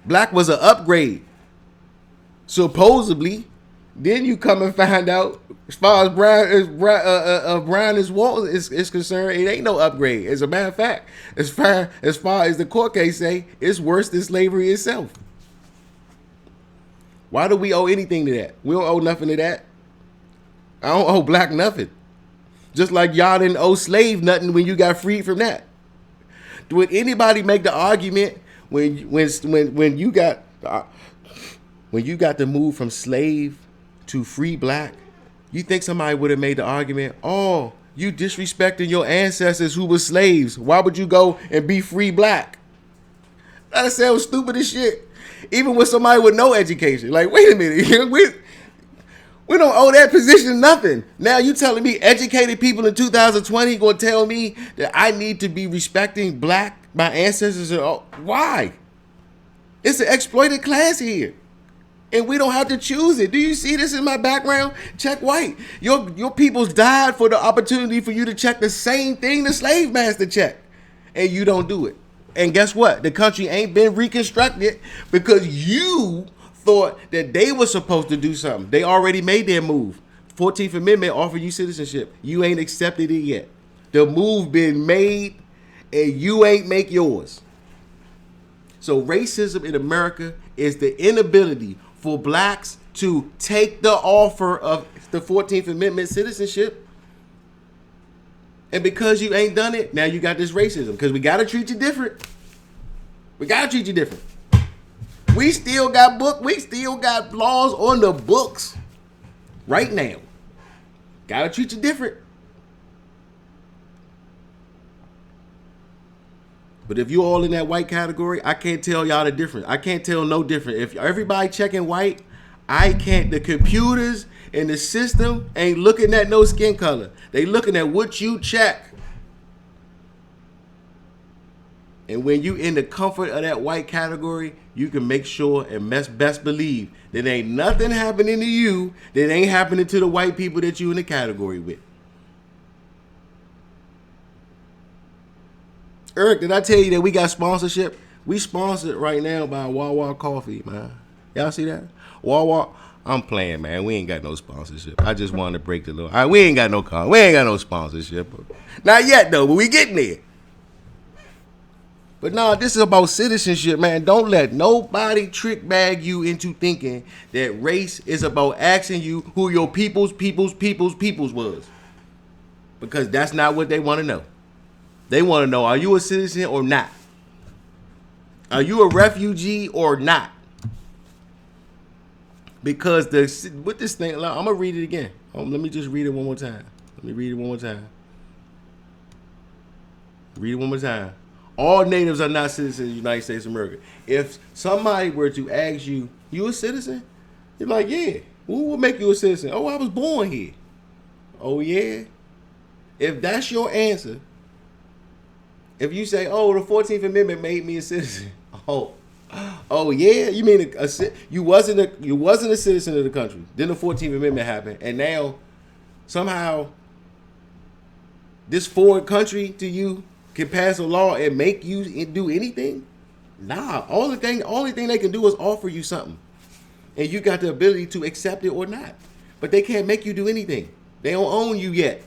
Black was an upgrade, supposedly. Then you come and find out, as far as Brown is Walt is concerned, it ain't no upgrade. As a matter of fact, as far as the court case say, it's worse than slavery itself. Why do we owe anything to that? We don't owe nothing to that. I don't owe black nothing. Just like y'all didn't owe slave nothing when you got freed from that. Would anybody make the argument when you got to move from slave to free black? You think somebody would have made the argument, oh, you disrespecting your ancestors who were slaves. Why would you go and be free black? That sounds stupid as shit. Even with somebody with no education. Like, wait a minute. We don't owe that position nothing. Now you telling me educated people in 2020 going to tell me that I need to be respecting my ancestors? Why? It's an exploited class here. And we don't have to choose it. Do you see this in my background? Check white. Your peoples died for the opportunity for you to check the same thing the slave master checked. And you don't do it. And guess what? The country ain't been reconstructed because you thought that they were supposed to do something. They already made their move. 14th Amendment offered you citizenship. You ain't accepted it yet. The move been made and you ain't make yours. So racism in America is the inability for blacks to take the offer of the 14th Amendment citizenship. And because you ain't done it, now you got this racism. Because we got to treat you different. We got to treat you different. We still got laws on the books right now. Got to treat you different. But if you all in that white category, I can't tell y'all the difference. I can't tell no different. If everybody checking white, I can't. The computers and the system ain't looking at no skin color. They looking at what you check. And when you in the comfort of that white category, you can make sure and best believe that ain't nothing happening to you that ain't happening to the white people that you in the category with. Eric, did I tell you that we got sponsorship? We sponsored right now by Wawa Coffee, man. Y'all see that? Wawa. I'm playing, man. We ain't got no sponsorship. I just wanted to break the law. We ain't got no sponsorship. Not yet, though, but we getting there. But no, this is about citizenship, man. Don't let nobody trick bag you into thinking that race is about asking you who your peoples was. Because that's not what they want to know. They want to know, are you a citizen or not? Are you a refugee or not? Because with this thing, I'm going to read it again. Let me just read it one more time. Read it one more time. All natives are not citizens of the United States of America. If somebody were to ask you, you a citizen? You're like, yeah. Who will make you a citizen? Oh, I was born here. Oh, yeah? If that's your answer, if you say, oh, the 14th Amendment made me a citizen. Oh yeah? You mean you wasn't a citizen of the country. Then the 14th Amendment happened. And now, somehow, this foreign country to you can pass a law and make you do anything? Nah. Only thing they can do is offer you something. And you got the ability to accept it or not. But they can't make you do anything. They don't own you yet.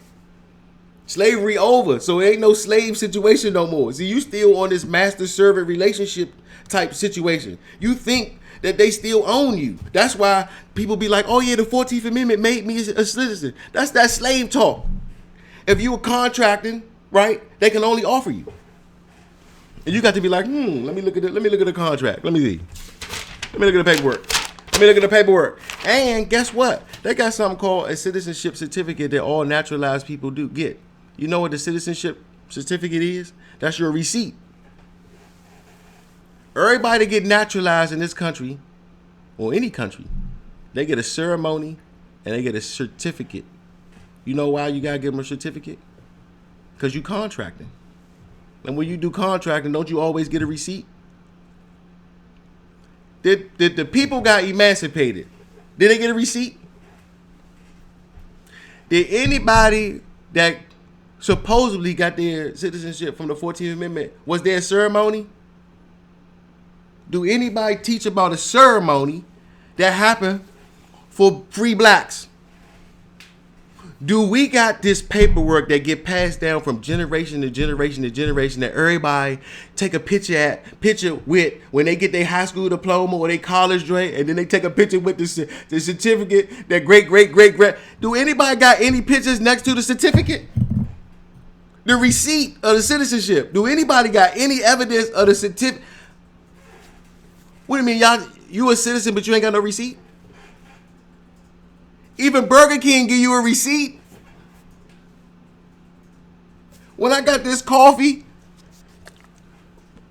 Slavery over, so it ain't no slave situation no more. See, you still on this master-servant relationship type situation. You think that they still own you. That's why people be like, oh yeah, the 14th Amendment made me a citizen. That's that slave talk. If you were contracting, right, they can only offer you. And you got to be like, let me look at the contract. Let me see. Let me look at the paperwork. And guess what? They got something called a citizenship certificate that all naturalized people do get. You know what the citizenship certificate is? That's your receipt. Everybody that get naturalized in this country, or any country, they get a ceremony and they get a certificate. You know why you gotta give them a certificate? Because you contracting. And when you do contracting, don't you always get a receipt? Did the people got emancipated? Did they get a receipt? Did anybody that supposedly got their citizenship from the 14th Amendment, was there a ceremony? do anybody teach about a ceremony that happened for free blacks? Do we got this paperwork that get passed down from generation to generation to generation that everybody take a picture with when they get their high school diploma or their college joint, and then they take a picture with the certificate, that great. Do anybody got any pictures next to the certificate? The receipt of the citizenship. Do anybody got any evidence of the certificate? What do you mean, y'all? You a citizen, but you ain't got no receipt? Even Burger King give you a receipt. When I got this coffee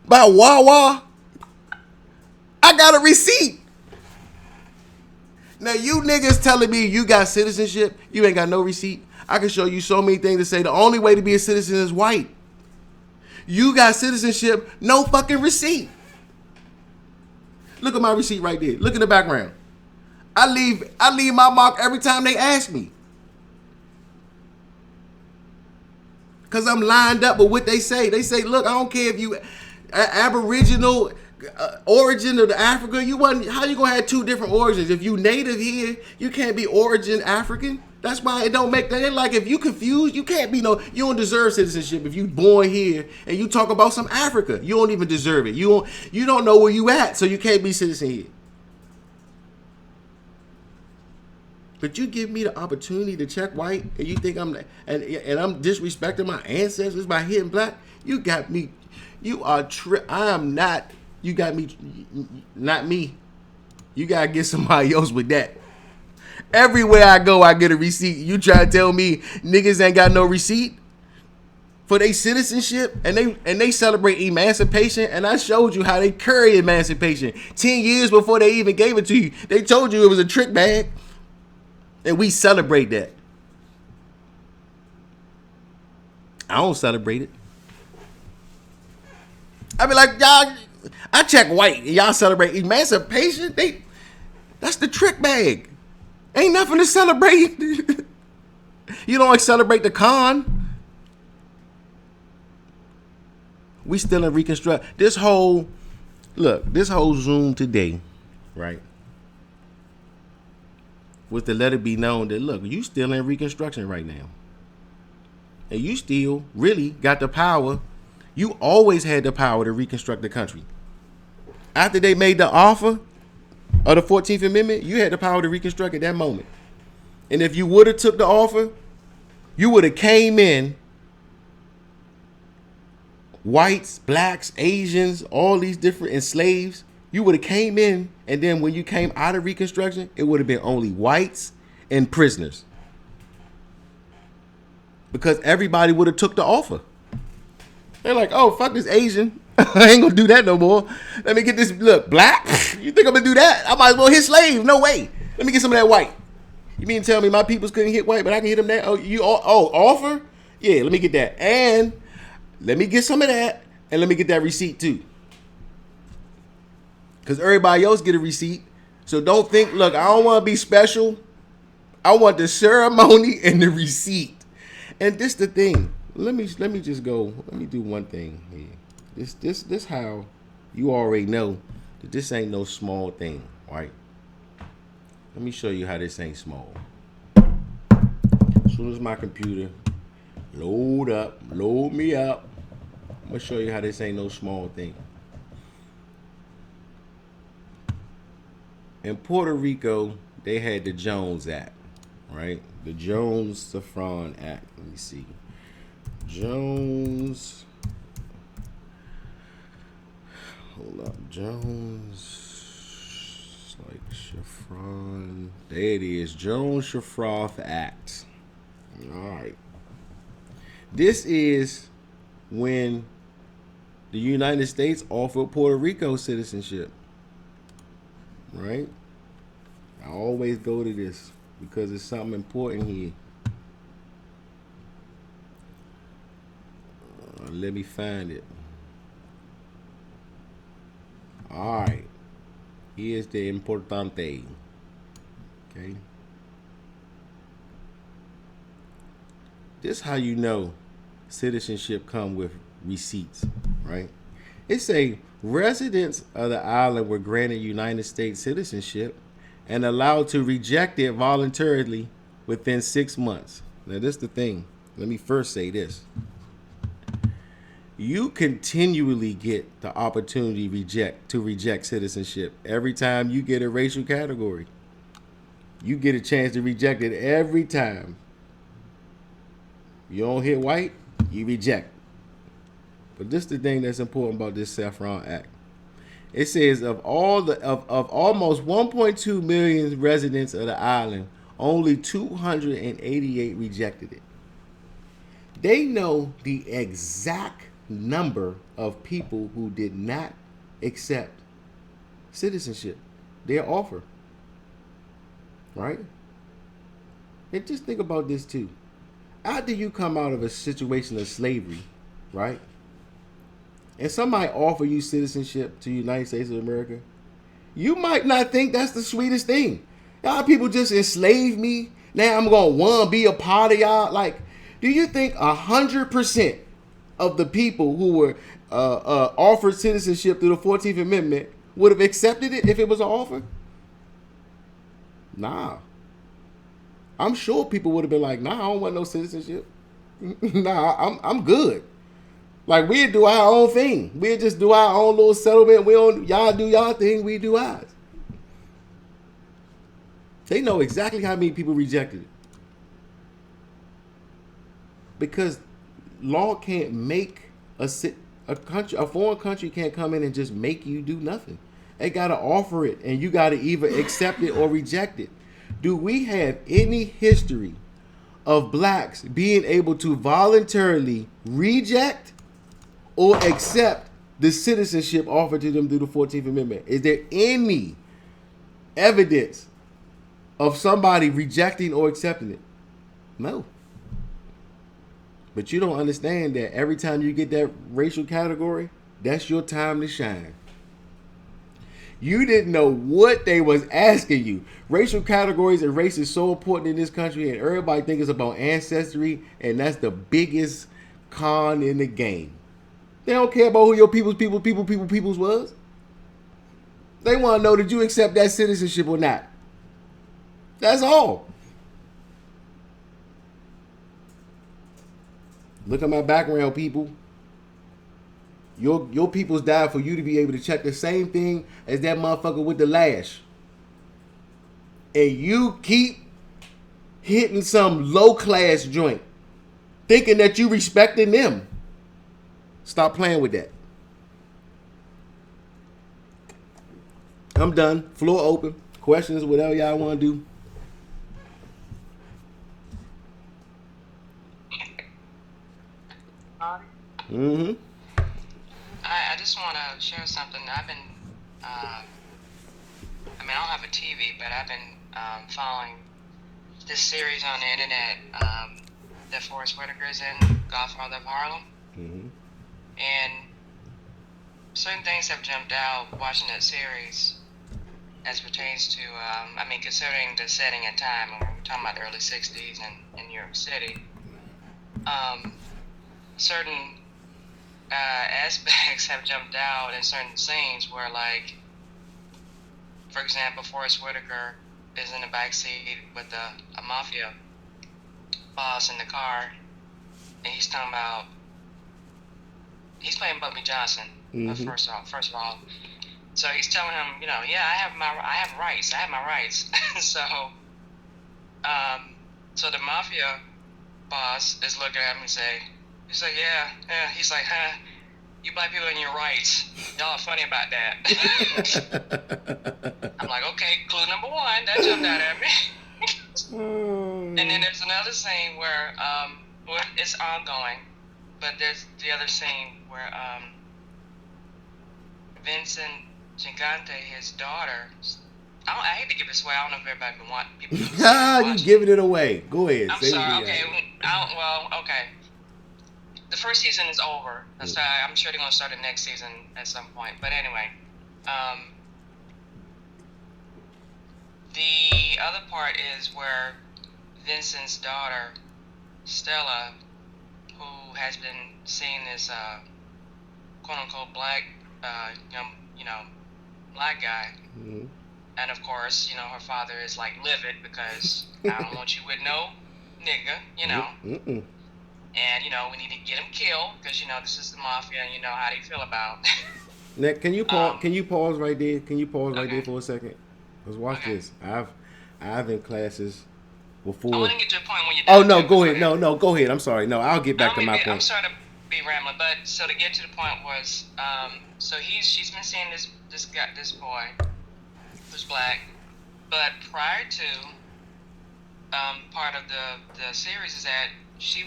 by Wawa, I got a receipt. Now you niggas telling me you got citizenship, you ain't got no receipt. I can show you so many things to say the only way to be a citizen is white. You got citizenship, no fucking receipt. Look at my receipt right there. Look in the background. I leave my mark every time they ask me. Because I'm lined up with what they say. They say, look, I don't care if you aboriginal origin of the Africa. How you going to have two different origins? If you native here, you can't be origin African. That's why it don't make that. Like, if you confused, you can't be you don't deserve citizenship. If you born here and you talk about some Africa, you don't even deserve it. You don't know where you at, so you can't be citizen here. But you give me the opportunity to check white, and you think I'm disrespecting my ancestors by hitting black. You got me. You are I am not. You got me. Not me. You gotta get somebody else with that. Everywhere I go, I get a receipt. You try to tell me niggas ain't got no receipt for their citizenship, and they celebrate emancipation, and I showed you how they carry emancipation 10 years before they even gave it to you. They told you it was a trick bag. And we celebrate that. I don't celebrate it. I be like, y'all, I check white and y'all celebrate emancipation. That's the trick bag. Ain't nothing to celebrate. You don't like celebrate the con. We still in Reconstruct. This whole Zoom today, right? Was to let it be known that, look, you still in Reconstruction right now. And you still really got the power. You always had the power to reconstruct the country. After they made the offer of the 14th Amendment, you had the power to reconstruct at that moment. And if you would have took the offer, you would have came in, whites, blacks, Asians, all these different enslaved. You would have came in, and then when you came out of Reconstruction, it would have been only whites and prisoners. Because everybody would have took the offer. They're like, oh, fuck this Asian. I ain't gonna do that no more. Let me get this, look, black? You think I'm gonna do that? I might as well hit slaves. No way. Let me get some of that white. You mean tell me my peoples couldn't hit white, but I can hit them there? Offer? Yeah, let me get that. And let me get some of that, and let me get that receipt too. Because everybody else get a receipt. So don't think, look, I don't want to be special. I want the ceremony and the receipt. And this the thing. Let me just go. Let me do one thing here. This how you already know that this ain't no small thing, right? Let me show you how this ain't small. As soon as my computer load me up, I'm gonna show you how this ain't no small thing. In Puerto Rico, they had the Jones Act, right? The Jones-Safran Act. Let me see. Jones. Hold up. Jones. Like Shafran. There it is. Jones-Shafran Act. All right. This is when the United States offered Puerto Rico citizenship. Right? I always go to this because it's something important here. Let me find it. Alright. Here's the importante. Okay. This how you know citizenship come with receipts, right? It say residents of the island were granted United States citizenship and allowed to reject it voluntarily within 6 months. Now, this is the thing. Let me first say this. You continually get the opportunity to reject citizenship every time you get a racial category. You get a chance to reject it every time. You don't hit white, you reject. But this is the thing that's important about this Saffron Act. It says of almost 1.2 million residents of the island, only 288 rejected it. They know the exact number of people who did not accept citizenship, their offer. Right? And just think about this too. After you come out of a situation of slavery, right? And somebody offer you citizenship to the United States of America, you might not think that's the sweetest thing. Y'all people just enslaved me. Now I'm gonna wanna be a part of y'all. Like, do you think 100% of the people who were offered citizenship through the 14th Amendment would have accepted it if it was an offer? Nah. I'm sure people would have been like, nah, I don't want no citizenship. Nah, I'm good. Like, we'd do our own thing. We'd just do our own little settlement. Y'all do y'all thing, we do ours. They know exactly how many people rejected it. Because law can't make a foreign country can't come in and just make you do nothing. They gotta offer it, and you gotta either accept it or reject it. Do we have any history of blacks being able to voluntarily reject or accept the citizenship offered to them through the 14th Amendment? Is there any evidence of somebody rejecting or accepting it? No. But you don't understand that every time you get that racial category, that's your time to shine. You didn't know what they was asking you. Racial categories and race is so important in this country, and everybody thinks it's about ancestry, and that's the biggest con in the game. They don't care about who your peoples was. They want to know, did you accept that citizenship or not? That's all. Look at my background, people. Your peoples died for you to be able to check the same thing as that motherfucker with the lash. And you keep hitting some low class joint, thinking that you respecting them. Stop playing with that. I'm done. Floor open. Questions, whatever y'all want to do. Mm-hmm. I just want to share something. I've been, I don't have a TV, but I've been following this series on the internet that Forrest Whitaker's in, Godfather of Harlem. Mm-hmm. And certain things have jumped out watching that series as pertains to, considering the setting and time, and we're talking about the early 60s in New York City, certain aspects have jumped out in certain scenes where, like, for example, Forrest Whitaker is in the backseat with a mafia boss in the car, and he's talking about, he's playing Bumpy Johnson. Mm-hmm. First of all, so he's telling him, yeah, I have rights. So the mafia boss is looking at him and he's like, yeah. He's like, you black people and your rights. Y'all are funny about that. I'm like, okay, clue number one. That jumped out at me. And then there's another scene where, it's ongoing, but there's the other scene where Vincent Gigante, his daughter, I hate to give this away. I don't know if everybody would want people to watch You giving it away. Go ahead. I'm sorry. Okay. Okay. The first season is over. I'm sure they're going to start the next season at some point. But anyway, the other part is where Vincent's daughter, Stella, who has been seeing this quote-unquote black young, black guy. Mm-hmm. And of course, her father is like livid because I don't want you with no nigga, Mm-mm. and we need to get him killed because this is the mafia, and you know how they feel about. Nick, can you pause? um. Can you pause right there? Can you pause right there Okay. for a second? Let's watch Okay. this. I've in classes I before. want to get to a point when you're Oh done no, too, but go go ahead. ahead. No, go ahead. I'm sorry. No, I'll get back to my I'm point. sorry to be rambling, but so to get to the point was, so she's been seeing this boy who's black, but prior to part of the series is that she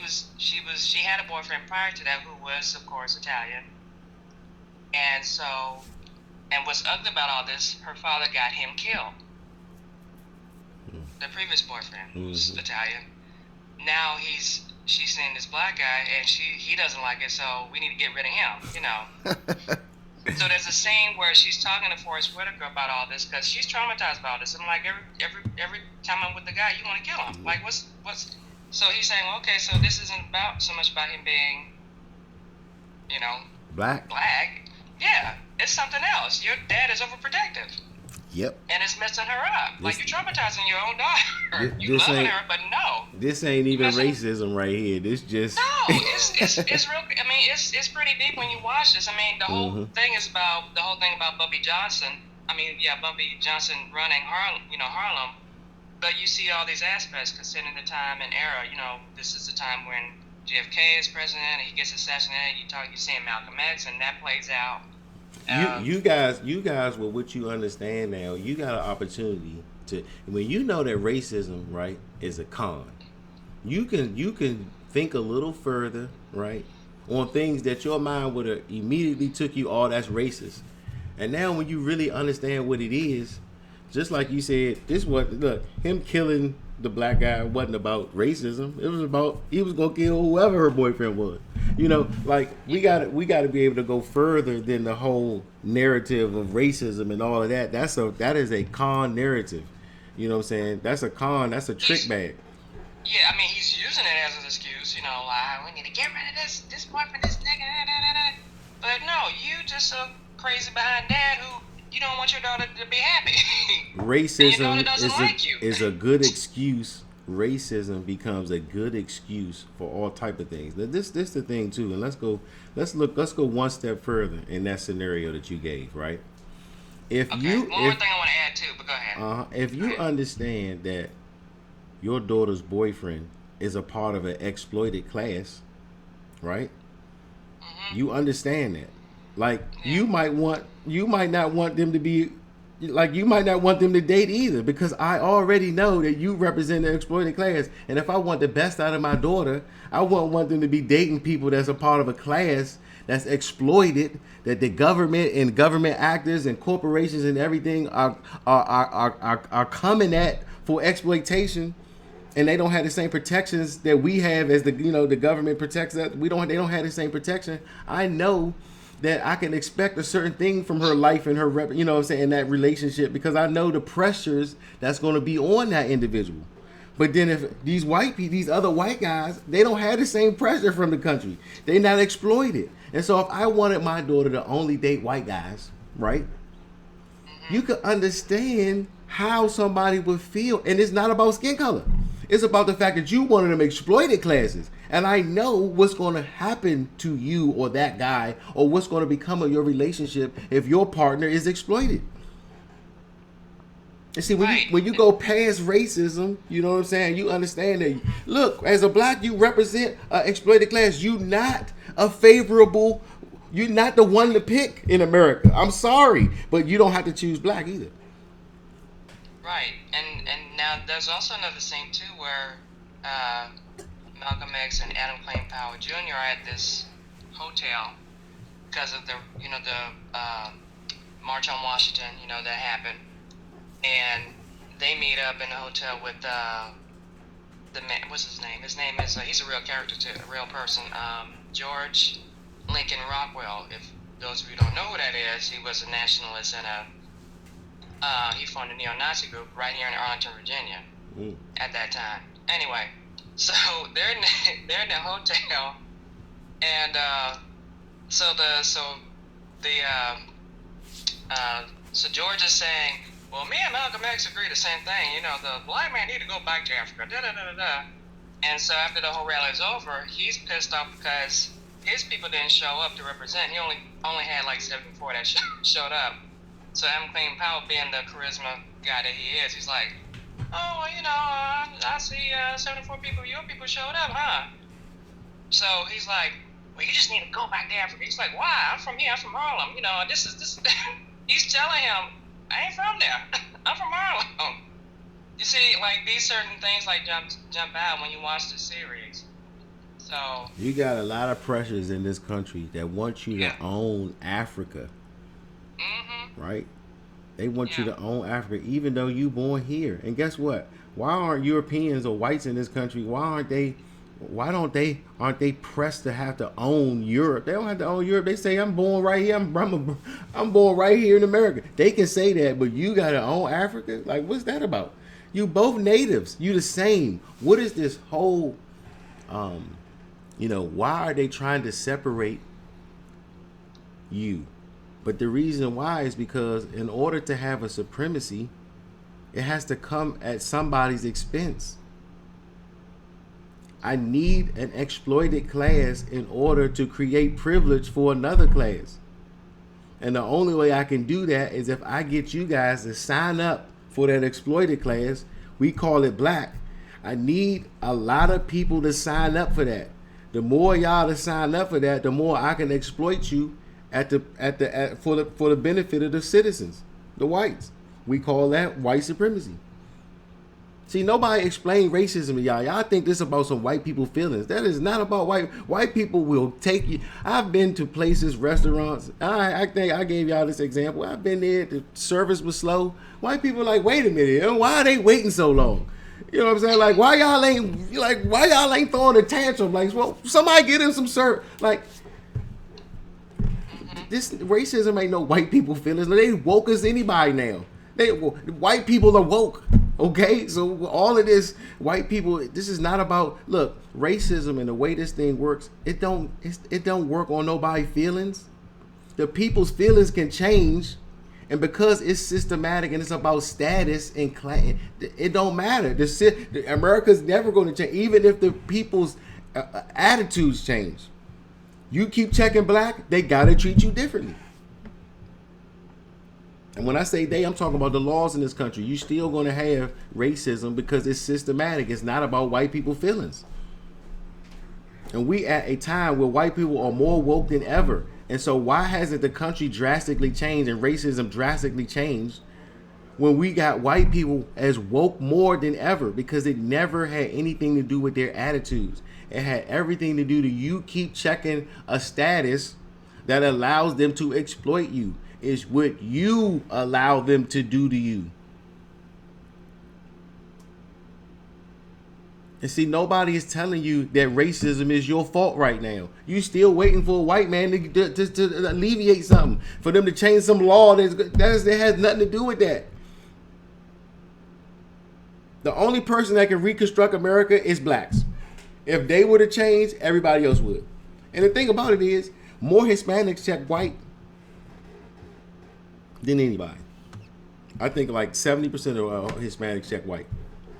had a boyfriend prior to that who was of course Italian, and what's ugly about all this, her father got him killed, the previous boyfriend who's Mm-hmm. Italian. Now she's seeing this black guy and he doesn't like it, so we need to get rid of him. So there's a scene where she's talking to Forrest Whitaker about all this because she's traumatized about this. I'm like, every time I'm with the guy, you want to kill him. Like, what's? So he's saying, well, okay, so this isn't about so much about him being, Black. black. Yeah, it's something else. Your dad is overprotective. Yep. And it's messing her up. Like, you're traumatizing your own daughter. You This loving ain't. her, but no. This ain't even messing- racism right here. This just. No, it's real. I mean, it's pretty deep when you watch this. I mean, the whole Mhm. thing is about the whole thing about Bumpy Johnson. I mean, yeah, Bumpy Johnson running Harlem. But you see all these aspects considering the time and era. This is the time when JFK is president and he gets assassinated. You're seeing Malcolm X, and that plays out. You guys with what you understand now, you got an opportunity to, when you know that racism, right, is a con. You can think a little further, right, on things that your mind would have immediately took you, oh, that's racist. And now when you really understand what it is, just like you said, this was, look, him killing the black guy wasn't about racism. It was about he was gonna kill whoever her boyfriend was. Like we gotta be able to go further than the whole narrative of racism and all of that. That is a con narrative. You know what I'm saying? That's a con. That's a trick bag. Yeah, I mean, he's using it as an excuse, like, we need to get rid of this boyfriend, this nigga, But no, you just so crazy behind dad who you don't want your daughter to be happy. And your daughter Racism doesn't like you. is a good excuse. Racism becomes a good excuse for all type of things. Now, this the thing too, and let's go one step further in that scenario that you gave, right? If Okay, you one more thing I want to add too, but go ahead. if you Go ahead. understand that your daughter's boyfriend is a part of an exploited class, right? You understand that. Like Yeah. you might not want them to be like you might not want them to date either because I already know that you represent the exploited class. And if I want the best out of my daughter, I won't want them to be dating people that's a part of a class that's exploited, that the government and government actors and corporations and everything are coming at for exploitation, and they don't have the same protections that we have as the government protects us. They don't have the same protection. I know that I can expect a certain thing from her life and her what I'm saying, that relationship, because I know the pressures that's going to be on that individual. But then if these other white guys, they don't have the same pressure from the country. They're not exploited. And so if I wanted my daughter to only date white guys, right? You could understand how somebody would feel. And it's not about skin color. It's about the fact that you one of them exploited classes. And I know what's going to happen to you or that guy, or what's going to become of your relationship if your partner is exploited. And see, when you go past racism, you know what I'm saying, you understand that, look, as a black, you represent an exploited class. You're not you're not the one to pick in America. I'm sorry, but you don't have to choose black either. Right, and now there's also another scene too where Malcolm X and Adam Clayton Powell Jr. are at this hotel because of the March on Washington, that happened, and they meet up in the hotel with the man. What's his name? His name is he's a real character too, a real person. George Lincoln Rockwell. If those of you don't know who that is, he was a nationalist and he formed a neo-Nazi group right here in Arlington, Virginia, at that time. Anyway, so they're in the hotel, and so the so George is saying, well, me and Malcolm X agree the same thing. You know, the black man need to go back to Africa. Da da da da da. And so after the whole rally is over, he's pissed off because his people didn't show up to represent. He only had like 74 that showed up. So M. Clean Powell, being the charisma guy that he is, he's like, oh, well, you know, I see 74 people, your people showed up, huh? So he's like, well, you just need to go back to Africa. He's like, why? I'm from here. I'm from Harlem. You know, this. He's telling him, I ain't from there. I'm from Harlem. You see, like, these certain things like jump out when you watch the series. So You got a lot of pressures in this country that want you yeah. to own Africa, Mm-hmm. right? They want you Yeah. to own Africa, even though you born here. And guess what? Why aren't Europeans or whites in this country? Aren't they pressed to have to own Europe? They don't have to own Europe. They say I'm born right here. I'm born right here in America. They can say that, but you gotta own Africa. Like, what's that about? You both natives. You the same. What is this whole? Why are they trying to separate you? But the reason why is because in order to have a supremacy, it has to come at somebody's expense. I need an exploited class in order to create privilege for another class. And the only way I can do that is if I get you guys to sign up for that exploited class. We call it black. I need a lot of people to sign up for that. The more y'all to sign up for that, the more I can exploit you for the benefit of the citizens, the whites. We call that white supremacy. See, nobody explained racism to y'all. Y'all think this is about some white people feelings. That is not about white people will take you. I've been to places, restaurants. I think I gave y'all this example. I've been there. The service was slow. White people are like, wait a minute. Why are they waiting so long? You know what I'm saying? Like, why y'all ain't throwing a tantrum? Like, well, somebody get him some service. Like, this racism ain't no white people feelings. They woke as anybody now. White people are woke. Okay, so all of this white people, this is not about, look, racism and the way this thing works. It don't work on nobody's feelings. The people's feelings can change, and because it's systematic and it's about status and class, it don't matter. America's never going to change, even if the people's attitudes change. You keep checking black, they gotta treat you differently. And when I say they, I'm talking about the laws in this country. You still going to have racism because it's systematic. It's not about white people feelings. And we at a time where white people are more woke than ever. And so why hasn't the country drastically changed and racism drastically changed when we got white people as woke more than ever? Because it never had anything to do with their attitudes. It had everything to do to you keep checking a status that allows them to exploit you. Is what you allow them to do to you. And see, nobody is telling you that racism is your fault right now. You still waiting for a white man to alleviate something, for them to change some law that has nothing to do with that. The only person that can reconstruct America is blacks. If they were to change, everybody else would. And the thing about it is, more Hispanics check white than anybody. I think like 70% of Hispanics check white.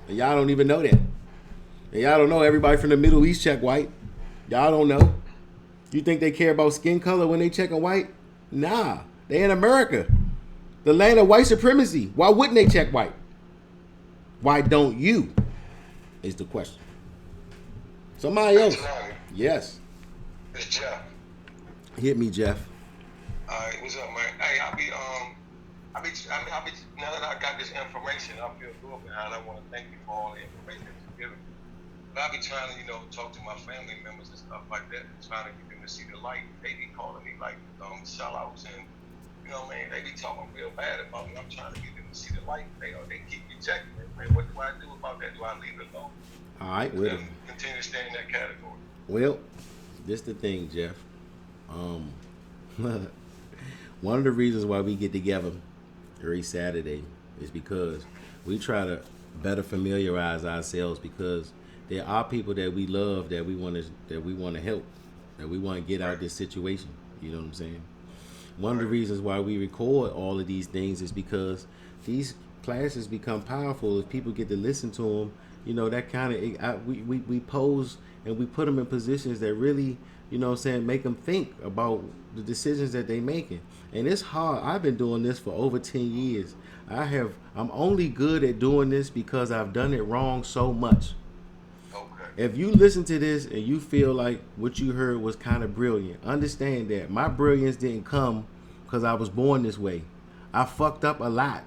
And y'all don't even know that. And y'all don't know everybody from the Middle East check white. Y'all don't know. You think they care about skin color when they checking white? Nah. They in America. The land of white supremacy. Why wouldn't they check white? Why don't you? Is the question. Somebody else. Yes. It's Jeff. Hit me, Jeff. All right, what's up, man? Hey, I'll be now that I got this information, I feel good behind. I want to thank you for all the information that you're giving. But I'll be trying to, talk to my family members and stuff like that, trying to get them to see the light. They be calling me like sellouts, and man, they be talking real bad about me. I'm trying to get them to see the light. They keep rejecting it. Man, what do I do about that? Do I leave it alone? All right, well, continue to stay in that category. Well, this the thing, Jeff. One of the reasons why we get together every Saturday is because we try to better familiarize ourselves, because there are people that we love that we want to help, that we want to get out of this situation. You know what I'm saying? One of the reasons why we record all of these things is because these classes become powerful if people get to listen to them. That kind of we pose and we put them in positions that really, what I'm saying, make them think about the decisions that they making. And it's hard. I've been doing this for over 10 years. I'm only good at doing this because I've done it wrong so much. Okay. If you listen to this and you feel like what you heard was kind of brilliant, understand that my brilliance didn't come because I was born this way. I fucked up a lot.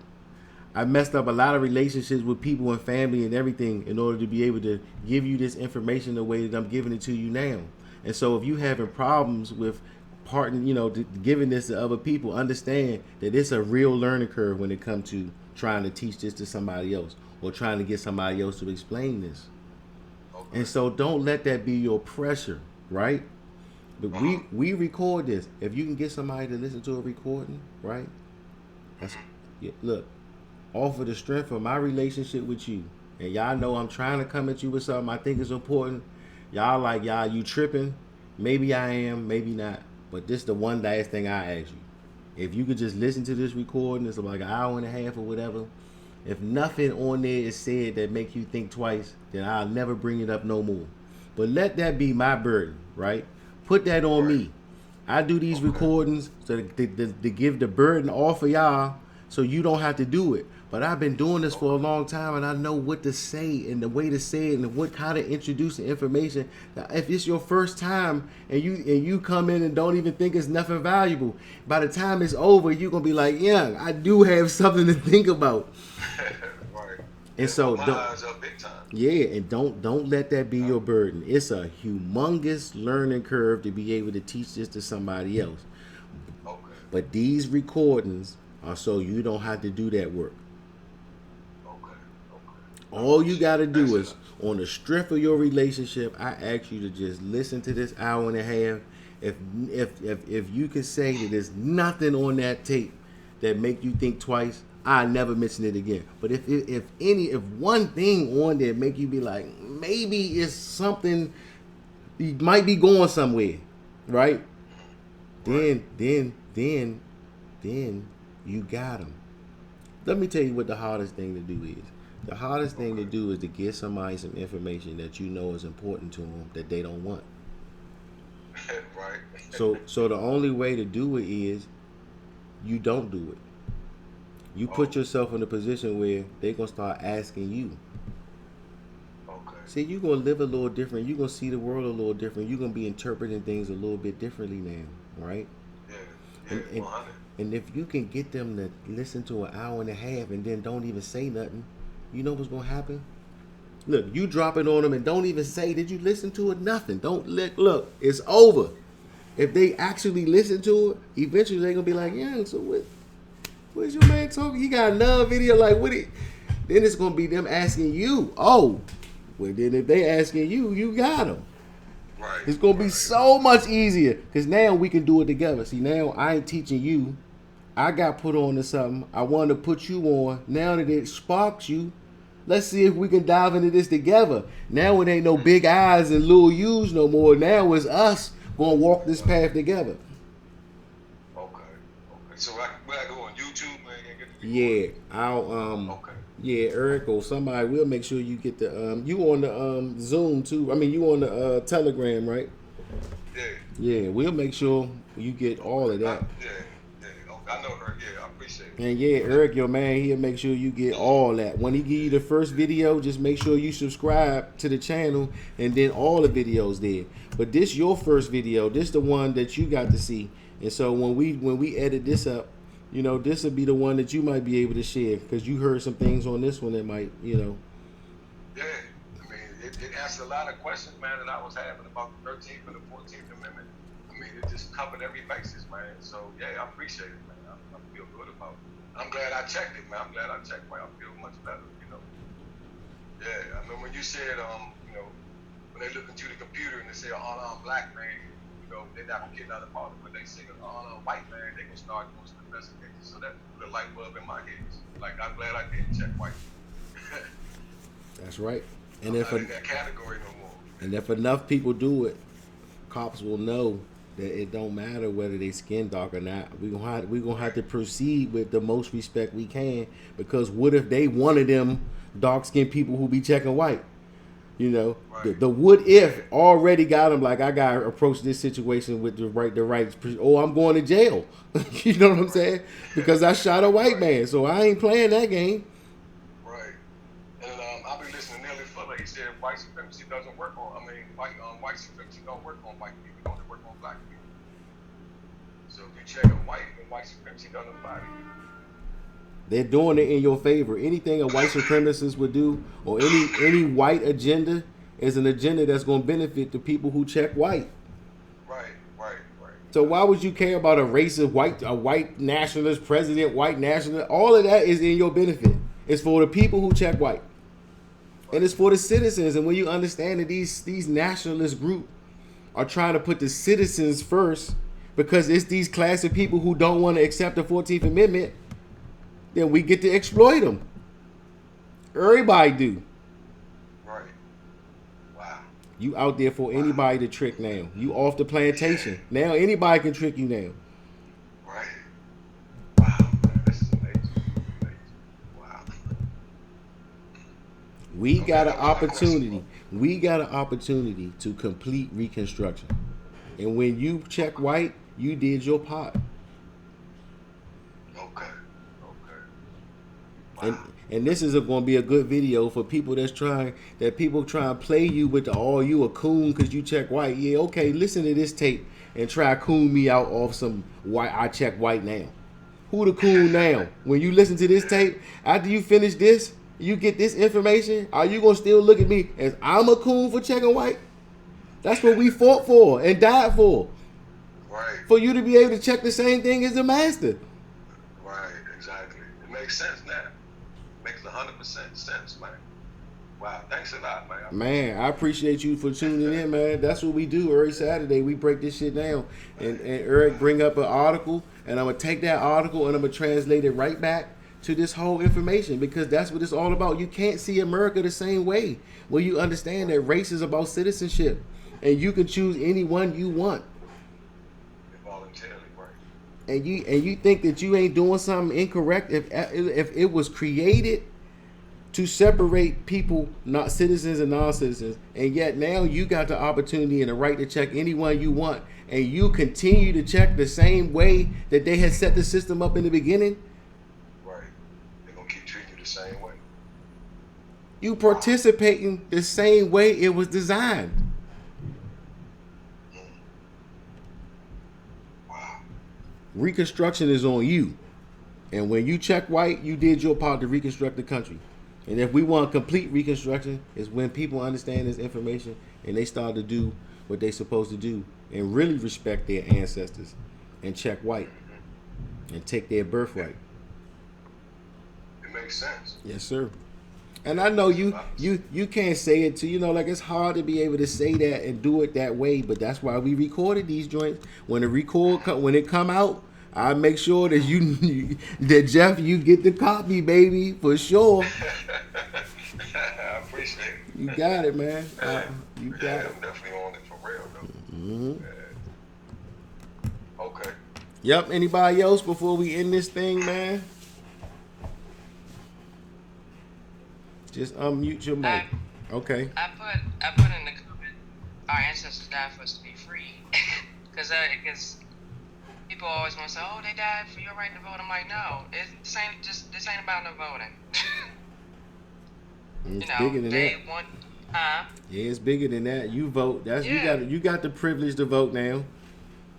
I messed up a lot of relationships with people and family and everything in order to be able to give you this information the way that I'm giving it to you now. And so if you having problems with giving this to other people, understand that it's a real learning curve when it comes to trying to teach this to somebody else or trying to get somebody else to explain this. Okay. And so don't let that be your pressure, right? But we record this. If you can get somebody to listen to a recording, right? Look, off of the strength of my relationship with you, and y'all know I'm trying to come at you with something I think is important. Y'all, you tripping? Maybe I am, maybe not. But this is the one last thing I ask you. If you could just listen to this recording, it's like an hour and a half or whatever. If nothing on there is said that make you think twice, then I'll never bring it up no more. But let that be my burden, right? Put that on me. I do these recordings to give the burden off of y'all so you don't have to do it. But I've been doing this for a long time, and I know what to say and the way to say it and what kind of introduce the information. Now, if it's your first time and you come in and don't even think it's nothing valuable, by the time it's over, you're gonna be like, yeah, I do have something to think about. Right. And so my eyes up big time. Yeah, and don't let that be your burden. It's a humongous learning curve to be able to teach this to somebody else. Okay. But these recordings are so you don't have to do that work. All you got to do is, on the strength of your relationship, I ask you to just listen to this hour and a half. If you can say that there's nothing on that tape that make you think twice, I never mention it again. But if one thing on there make you be like, maybe it's something, you might be going somewhere, right? Then you got them. Let me tell you what the hardest thing to do is. The hardest thing to do is to give somebody some information that you know is important to them that they don't want. Right. So the only way to do it is you don't do it. You put yourself in a position where they're going to start asking you. Okay. See, you're going to live a little different. You're going to see the world a little different. You're going to be interpreting things a little bit differently now, right? Yeah. And if you can get them to listen to an hour and a half and then don't even say nothing, you know what's going to happen? Look, you drop it on them and don't even say, did you listen to it? Nothing. Look, it's over. If they actually listen to it, eventually they're going to be like, yeah, so what's your man talking? He got another video, like, then it's going to be them asking you. Oh, well, then if they asking you, you got them. Right. It's going to be so much easier because now we can do it together. See, now I ain't teaching you. I got put on to something. I want to put you on. Now that it sparks you, let's see if we can dive into this together. Now it ain't no big eyes and little U's no more. Now it's us going to walk this path together. Okay. So I go on YouTube, man, and get the Yeah, I'll yeah, Eric or somebody, we'll make sure you get the you on the Zoom too. I mean, you on the Telegram, right? Yeah. Yeah, we'll make sure you get all of that. I know her. Yeah, I appreciate it. And yeah, Eric, your man, he'll make sure you get all that. When he give you the first video, just make sure you subscribe to the channel and then all the videos there. But this your first video. This the one that you got to see. And so when we edit this up, you know, this will be the one that you might be able to share because you heard some things on this one that might, you know. Yeah, I mean, it answered a lot of questions, man, that I was having about the 13th and the 14th Amendment. I mean, it just covered every basis, man. So, yeah, I appreciate it, man. I feel good about it. I'm glad I checked it, man. I'm glad I checked, man. I feel much better, you know. Yeah, I mean, when you said, you know, when they look into the computer and they say, oh, I'm black, man, you know, they're not going to get another part of it. When they say, oh, I'm white, man, they're going to start doing some investigations. So that put a light bulb in my head. Like, I'm glad I didn't check white. That's right. And I'm not in that category no more. And if enough people do it, cops will know that it don't matter whether they skin dark or not. We gonna have to proceed with the most respect we can, because what if they one of them dark skinned people who be checking white? You know, Right. the what if already got them like, I gotta approach this situation with the right. Oh, I'm going to jail. You know what I'm saying? Because I shot a white man, so I ain't playing that game. Right. And I've been listening to Neely Fuller. He said white supremacy doesn't work on. I mean, white supremacy don't work on white people. It only work on black people. So if you check a white, then white supremacy doesn't apply to you. They're doing it in your favor. Anything a white supremacist would do, or any white agenda, is an agenda that's going to benefit the people who check white. Right. So why would you care about a race of a white nationalist president, white nationalist? All of that is in your benefit. It's for the people who check white, and it's for the citizens. And when you understand that these nationalist groups are trying to put the citizens first, because it's these class of people who don't want to accept the 14th Amendment, then we get to exploit them. Everybody do. Right. Wow. You out there for anybody to trick now. You off the plantation. Now anybody can trick you now. Right. Wow, man, this is amazing. Wow. We got an opportunity. We got an opportunity to complete Reconstruction. And when you check white, you did your part. Okay. And this is going to be a good video for people people try and play you with you a coon because you check white. Yeah, okay, listen to this tape and try to coon me out off some white. I check white now. Who the coon now? When you listen to this tape, after you finish this, you get this information, are you going to still look at me as I'm a coon for checking white? That's what we fought for and died for. Right. For you to be able to check the same thing as the master. Right, exactly. It makes sense now. Makes 100% sense, man. Wow, thanks a lot, man. Man, I appreciate you for tuning in, man. That's what we do every Saturday. We break this shit down. And Eric bring up an article, and I'm going to take that article and I'm going to translate it right back to this whole information, because that's what it's all about. You can't see America the same way when you understand that race is about citizenship, and you can choose anyone you want. Voluntarily, right. And you think that you ain't doing something incorrect if it was created to separate people, not citizens and non-citizens, and yet now you got the opportunity and the right to check anyone you want, and you continue to check the same way that they had set the system up in the beginning. Right. They're gonna keep treating you the same way. You participating the same way it was designed. Wow. Reconstruction is on you. And when you check white, you did your part to reconstruct the country. And if we want complete reconstruction, is when people understand this information and they start to do what they're supposed to do and really respect their ancestors and check white and take their birthright. It makes sense. Yes, sir. And I know you can't say it to, like it's hard to be able to say that and do it that way, but that's why we recorded these joints. When it come out, I make sure that that Jeff, you get the copy, baby, for sure. I appreciate it. You got it, man. You got it. I'm definitely on it for real, though. Mm-hmm. Okay. Yep. Anybody else before we end this thing, man? Just unmute your mic. Okay. I put in the comment, our ancestors died for us to be free, because people always want to say, oh, they died for your right to vote. I'm like, no, this ain't about no voting. It's bigger than that. Yeah, it's bigger than that. You vote. You got the privilege to vote now.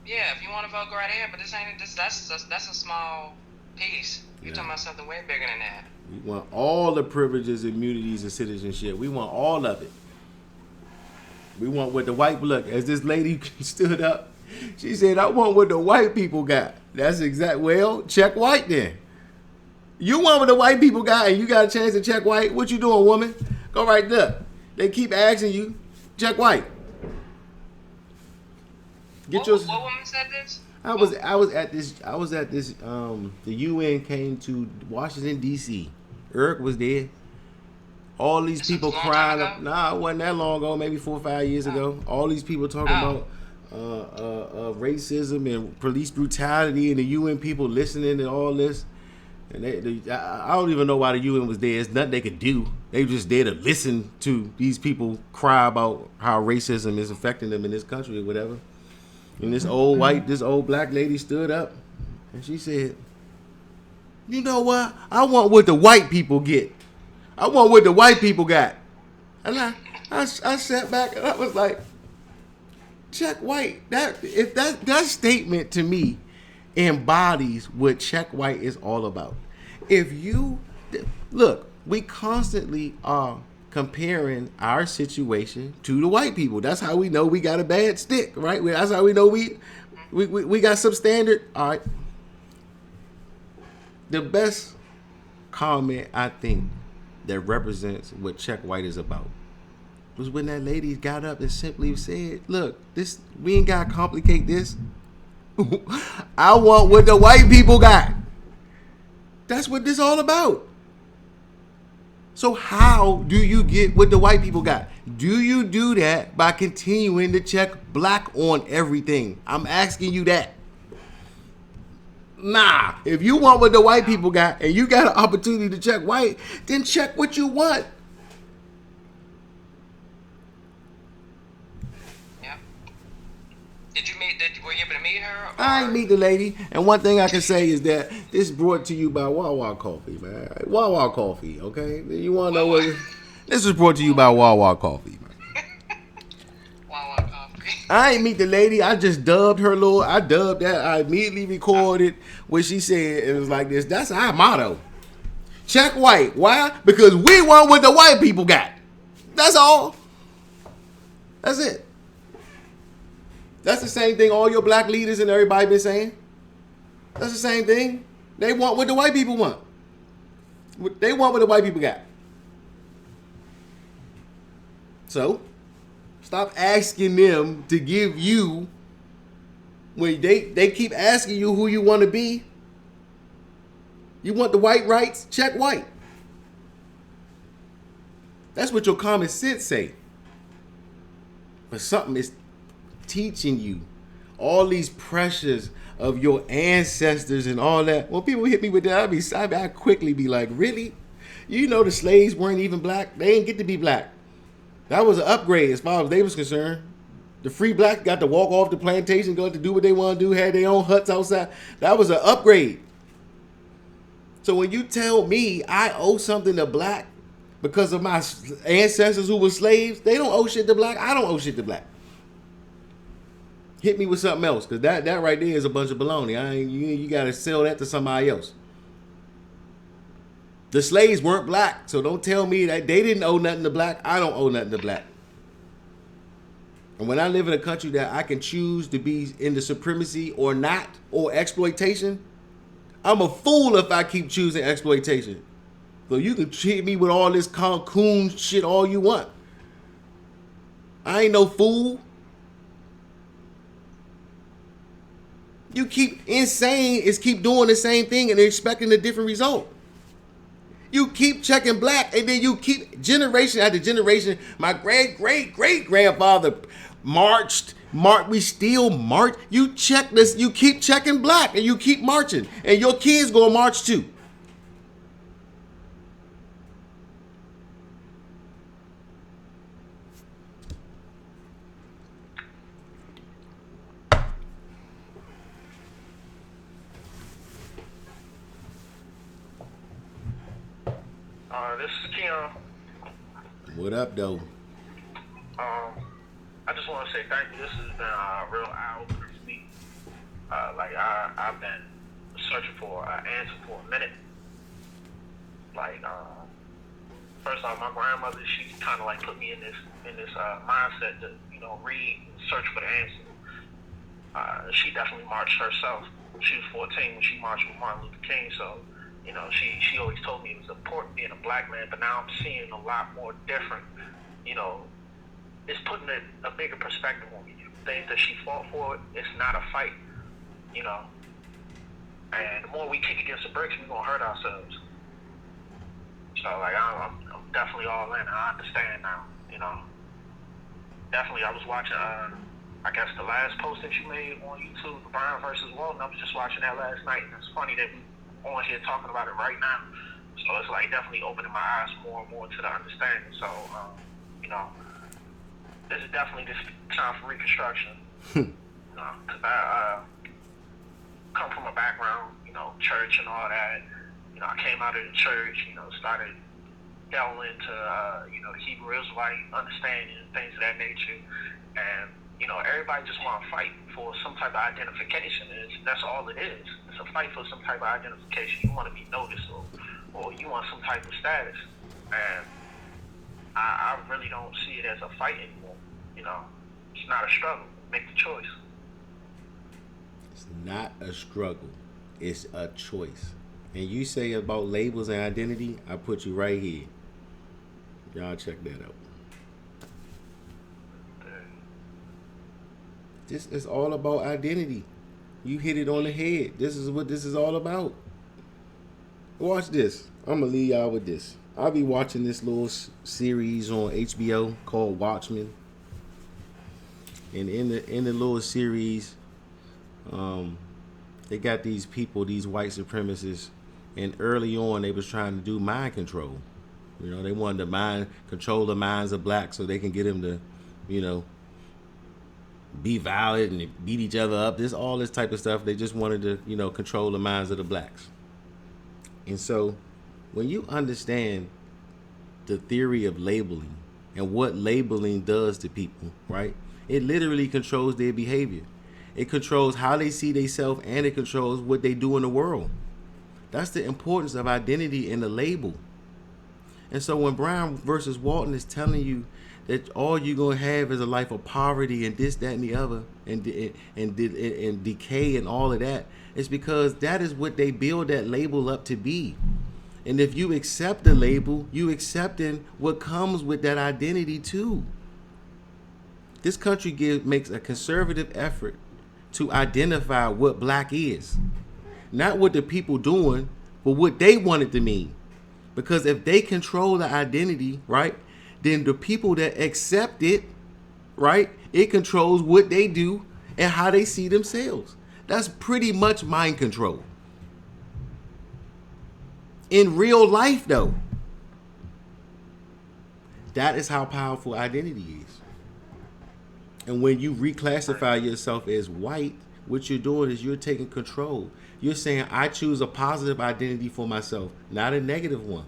Yeah, if you want to vote, go right ahead. But that's a small piece. You're talking about something way bigger than that. We want all the privileges, immunities, and citizenship. We want all of it. We want what the white look. As this lady stood up, she said, "I want what the white people got." That's exact. Well, check white then. You want what the white people got, and you got a chance to check white. What you doing, woman? Go right there. They keep asking you, check white. What woman said this? I was at this. The UN came to Washington D.C. Eric was there. All these people crying up. Nah, it wasn't that long ago. Maybe 4 or 5 years ago. All these people talking about racism and police brutality and the UN people listening and all this. And I don't even know why the UN was there. There's nothing they could do. They were just there to listen to these people cry about how racism is affecting them in this country or whatever. And this old black lady stood up and she said, "You know what? I want what the white people get. I want what the white people got." And I sat back and I was like, Check White. That statement to me embodies what Check White is all about. If you look, we constantly are comparing our situation to the white people. That's how we know we got a bad stick, right? That's how we know we got substandard. All right. The best comment I think that represents what Check White is about was when that lady got up and simply said, "Look, we ain't gotta complicate this. I want what the white people got." That's what this all about. So how do you get what the white people got? Do you do that by continuing to check black on everything? I'm asking you that. Nah. If you want what the white people got and you got an opportunity to check white, then check what you want. Were you able to meet her? I ain't meet the lady. And one thing I can say is that this brought to you by Wawa Coffee, man. Wawa Coffee, okay? You want to know what? This was brought to you by Wawa Coffee, man. Wawa Coffee. I ain't meet the lady. I just dubbed her little. I dubbed that. I immediately recorded what she said. It was like this. That's our motto. Check white. Why? Because we want what the white people got. That's all. That's it. That's the same thing all your black leaders and everybody been saying. That's the same thing. They want what the white people want. They want what the white people got. So, stop asking them to give you when they keep asking you who you want to be. You want the white rights? Check white. That's what your common sense say. But something is teaching you all these pressures of your ancestors and all that. When people hit me with that, I quickly be like, really? You know the slaves weren't even black? They didn't get to be black. That was an upgrade as far as they was concerned. The free blacks got to walk off the plantation, go to do what they want to do, had their own huts outside. That was an upgrade. So when you tell me I owe something to black because of my ancestors who were slaves, they don't owe shit to black. I don't owe shit to black. Hit me with something else, because that right there is a bunch of baloney. You got to sell that to somebody else. The slaves weren't black, so don't tell me that they didn't owe nothing to black. I don't owe nothing to black. And when I live in a country that I can choose to be in the supremacy or not, or exploitation, I'm a fool if I keep choosing exploitation. So you can treat me with all this Cancun shit all you want. I ain't no fool. You keep insane is keep doing the same thing and expecting a different result. You keep checking black and then you keep generation after generation. My great grandfather marched. We still march. You check this. You keep checking black and you keep marching. And your kids gonna march too. This is Keon. What up, though? I just want to say thank you. This has been a real eye-opener for me. I've been searching for an answer for a minute. First off, my grandmother, she kind of put me in this mindset to read and search for the answer. She definitely marched herself. She was 14 when she marched with Martin Luther King, so. She always told me it was important being a black man, but now I'm seeing a lot more different. It's putting a bigger perspective on me. Things that she fought for, it's not a fight, And the more we kick against the bricks, we're gonna hurt ourselves. So I'm definitely all in. I understand now, Definitely, I was watching I guess the last post that you made on YouTube, Brown versus Walton, I was just watching that last night, and it's funny that we on here talking about it right now. So it's like definitely opening my eyes more and more to the understanding. So, you know, this is definitely this time for Reconstruction. Because I come from a background, you know, church and all that. You know, I came out of the church, you know, started delving into, you know, the Hebrew Israelite understanding and things of that nature. And, you know, everybody just want to fight for some type of identification. That's all it is. It's a fight for some type of identification. You want to be noticed or you want some type of status. And I really don't see it as a fight anymore. You know, it's not a struggle. Make the choice. It's not a struggle. It's a choice. And you say about labels and identity, I put you right here. Y'all check that out. This is all about identity. You hit it on the head. This is what this is all about. Watch this. I'm going to leave y'all with this. I'll be watching this little series on HBO called Watchmen. And in the little series, they got these people, these white supremacists, and early on they was trying to do mind control. You know, they wanted to control the minds of blacks so they can get them to, you know, be violent and beat each other up. All this type of stuff. They just wanted to, you know, control the minds of the blacks. And so when you understand the theory of labeling and what labeling does to people, right? It literally controls their behavior. It controls how they see themselves, and it controls what they do in the world. That's the importance of identity in the label. And so when Brown versus Walton is telling you that all you're going to have is a life of poverty and this, that, and the other, and decay and all of that, it's because that is what they build that label up to be. And if you accept the label, you accepting what comes with that identity too. This country makes a conservative effort to identify what black is. Not what the people doing, but what they want it to mean. Because if they control the identity, right, then the people that accept it, right, it controls what they do and how they see themselves. That's pretty much mind control. In real life, though, that is how powerful identity is. And when you reclassify yourself as white, what you're doing is you're taking control. You're saying, I choose a positive identity for myself, not a negative one.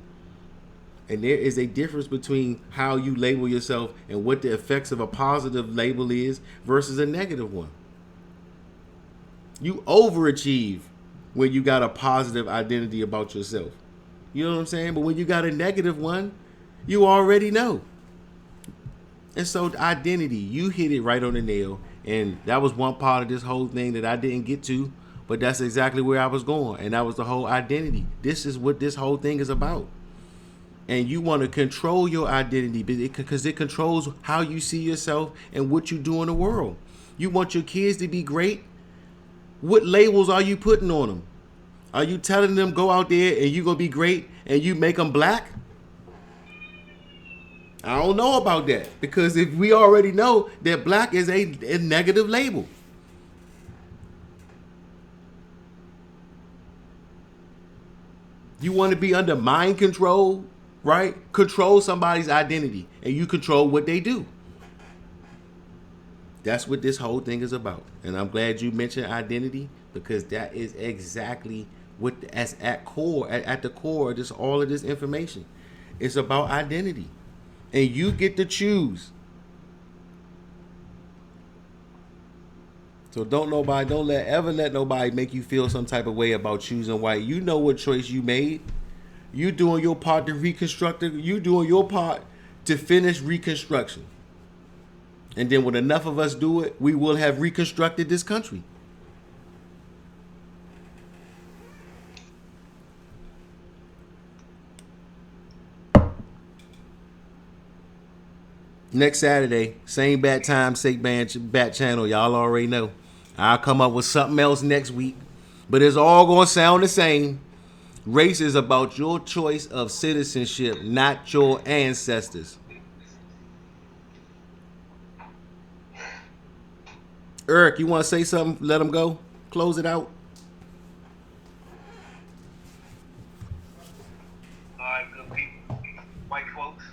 And there is a difference between how you label yourself and what the effects of a positive label is versus a negative one. You overachieve when you got a positive identity about yourself. You know what I'm saying? But when you got a negative one, you already know. And so identity, you hit it right on the nail. And that was one part of this whole thing that I didn't get to, but that's exactly where I was going. And that was the whole identity. This is what this whole thing is about. And you want to control your identity because it controls how you see yourself and what you do in the world. You want your kids to be great. What labels are you putting on them? Are you telling them go out there and you're going to be great and you make them black? I don't know about that, because if we already know that black is a negative label. You want to be under mind control, right? Control somebody's identity and you control what they do. That's what this whole thing is about. And I'm glad you mentioned identity, because that is exactly what at the core of all of this information. It's about identity. And you get to choose. So don't ever let nobody make you feel some type of way about choosing white. You know what choice you made. You doing your part to reconstruct it. You doing your part to finish Reconstruction. And then when enough of us do it, we will have reconstructed this country. Next Saturday, same bat time, same bat channel. Y'all already know. I'll come up with something else next week. But it's all going to sound the same. Race is about your choice of citizenship, not your ancestors. Eric, you want to say something? Let him go. Close it out. All right, good people, white folks.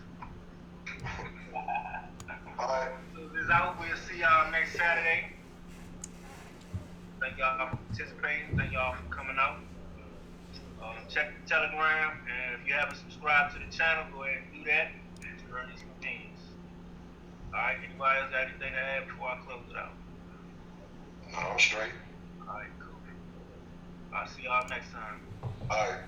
All right. So this out. We'll see y'all next Saturday. Thank y'all for participating. Thank y'all for coming out. Check the Telegram, and if you haven't subscribed to the channel, go ahead and do that. It's earnings convenience. All right. Anybody else got anything to add before I close it out? No, I'm straight. All right, cool. I'll see y'all next time. All right.